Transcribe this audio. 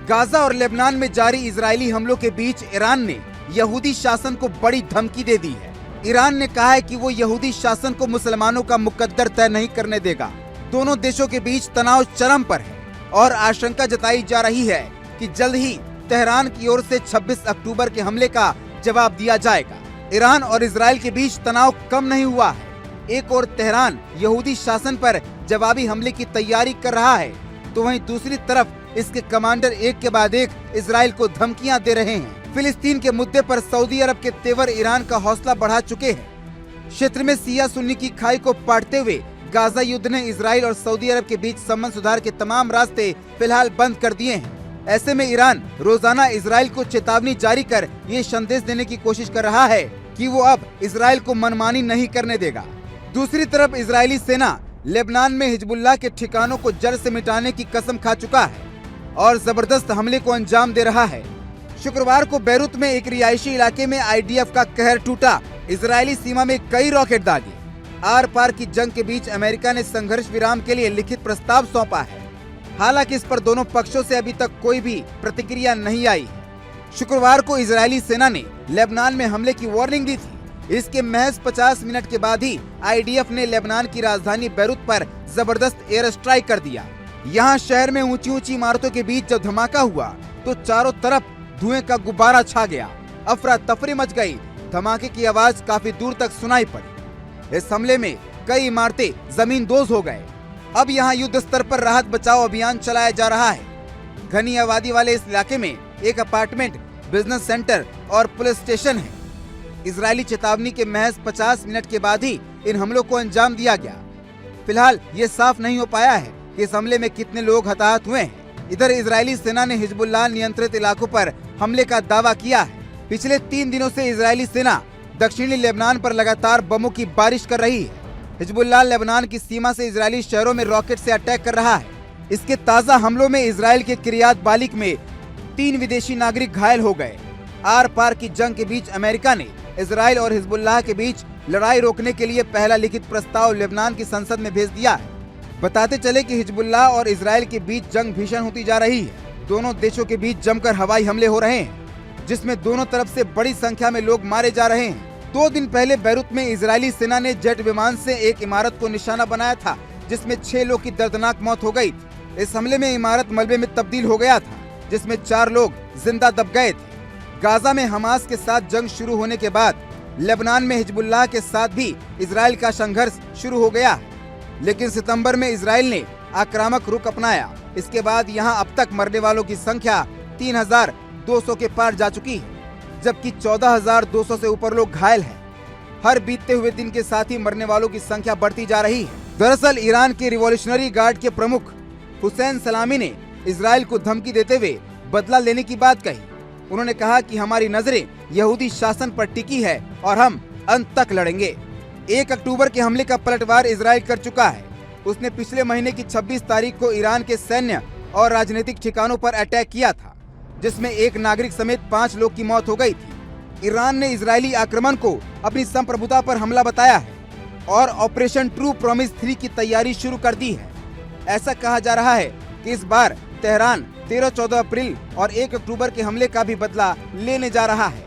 Gaza और Lebanon में जारी इजरायली हमलों के बीच ईरान ने यहूदी शासन को बड़ी धमकी दे दी है। ईरान ने कहा है कि वो यहूदी शासन को मुसलमानों का मुकद्दर तय नहीं करने देगा। दोनों देशों के बीच तनाव चरम पर है और आशंका जताई जा रही है कि जल्द ही तेहरान की ओर से 26 अक्टूबर के हमले का जवाब दिया जाएगा। ईरान और इजराइल के बीच तनाव कम नहीं हुआ है। एक और तेहरान यहूदी शासन पर जवाबी हमले की तैयारी कर रहा है, तो वहीं दूसरी तरफ इसके कमांडर एक के बाद एक इजराइल को धमकियां दे रहे हैं। फिलिस्तीन के मुद्दे पर सऊदी अरब के तेवर ईरान का हौसला बढ़ा चुके हैं। क्षेत्र में सिया सुन्नी की खाई को पाटते हुए गाजा युद्ध ने इजराइल और सऊदी अरब के बीच संबंध सुधार के तमाम रास्ते फिलहाल बंद कर दिए हैं। ऐसे में ईरान रोजाना इजराइल को चेतावनी जारी कर ये संदेश देने की कोशिश कर रहा है कि वो अब इजराइल को मनमानी नहीं करने देगा। दूसरी तरफ इजरायली सेना लेबनान में हिजबुल्लाह के ठिकानों को जड़ से मिटाने की कसम खा चुका है और जबरदस्त हमले को अंजाम दे रहा है। शुक्रवार को बैरूत में एक रिहायशी इलाके में आईडीएफ का कहर टूटा। इजरायली सीमा में कई रॉकेट दागे। आर पार की जंग के बीच अमेरिका ने संघर्ष विराम के लिए लिखित प्रस्ताव सौंपा है। हालांकि इस पर दोनों पक्षों से अभी तक कोई भी प्रतिक्रिया नहीं आई। शुक्रवार को इजरायली सेना ने लेबनान में हमले की वार्निंग दी थी। इसके महज 50 मिनट के बाद ही आईडीएफ ने लेबनान की राजधानी बैरूत पर जबरदस्त एयर स्ट्राइक कर दिया। यहाँ शहर में ऊंची ऊंची इमारतों के बीच जब धमाका हुआ तो चारों तरफ धुएं का गुब्बारा छा गया। अफरा तफरी मच गई। धमाके की आवाज काफी दूर तक सुनाई पड़ी। इस हमले में कई इमारतें जमींदोज हो गए। अब यहाँ युद्ध स्तर पर राहत बचाव अभियान चलाया जा रहा है। घनी आबादी वाले इस इलाके में एक अपार्टमेंट, बिजनेस सेंटर और पुलिस स्टेशन है। इजरायली चेतावनी के महज 50 मिनट के बाद ही इन हमलों को अंजाम दिया गया। फिलहाल ये साफ नहीं हो पाया है कि इस हमले में कितने लोग हताहत हुए हैं। इधर इजरायली सेना ने हिजबुल्लाह नियंत्रित इलाकों पर हमले का दावा किया है। पिछले 3 दिनों से इजरायली सेना दक्षिणी लेबनान पर लगातार बमों की बारिश कर रही है। हिजबुल्लाह लेबनान की सीमा से इजरायली शहरों में रॉकेट से अटैक कर रहा है। इसके ताज़ा हमलों में इजराइल के किरियात बालिक में 3 विदेशी नागरिक घायल हो गए। आर पार की जंग के बीच अमेरिका ने इजराइल और हिजबुल्लाह के बीच लड़ाई रोकने के लिए पहला लिखित प्रस्ताव लेबनान की संसद में भेज दिया है। बताते चले कि हिजबुल्लाह और इजराइल के बीच जंग भीषण होती जा रही है। दोनों देशों के बीच जमकर हवाई हमले हो रहे हैं, जिसमें दोनों तरफ से बड़ी संख्या में लोग मारे जा रहे हैं। 2 दिन पहले बैरूत में इजरायली सेना ने जेट विमान से एक इमारत को निशाना बनाया था, जिसमें 6 लोग की दर्दनाक मौत हो गई। इस हमले में इमारत मलबे में तब्दील हो गया था, जिसमें 4 लोग जिंदा दब गए थे। गाजा में हमास के साथ जंग शुरू होने के बाद लेबनान में हिजबुल्लाह के साथ भी इजराइल का संघर्ष शुरू हो गया है, लेकिन सितंबर में इजराइल ने आक्रामक रुख अपनाया। इसके बाद यहां अब तक मरने वालों की संख्या 3200 के पार जा चुकी है, जबकि 14,200 से ऊपर लोग घायल हैं। हर बीतते हुए दिन के साथ ही मरने वालों की संख्या बढ़ती जा रही है। दरअसल ईरान के रिवॉल्यूशनरी गार्ड के प्रमुख हुसैन सलामी ने इजराइल को धमकी देते हुए बदला लेने की बात कही। उन्होंने कहा कि हमारी नजरें यहूदी शासन पर टिकी है और हम अंत तक लड़ेंगे। 1 अक्टूबर के हमले का पलटवार इजराइल कर चुका है। उसने पिछले महीने की 26 तारीख को ईरान के सैन्य और राजनीतिक ठिकानों पर अटैक किया था, जिसमें एक नागरिक समेत 5 लोग की मौत हो गई थी। ईरान ने इजरायली आक्रमण को अपनी संप्रभुता पर हमला बताया है और ऑपरेशन ट्रू प्रॉमिस 3 की तैयारी शुरू कर दी है। ऐसा कहा जा रहा है कि इस बार तेहरान 13-14 अप्रैल और 1 अक्टूबर के हमले का भी बदला लेने जा रहा है।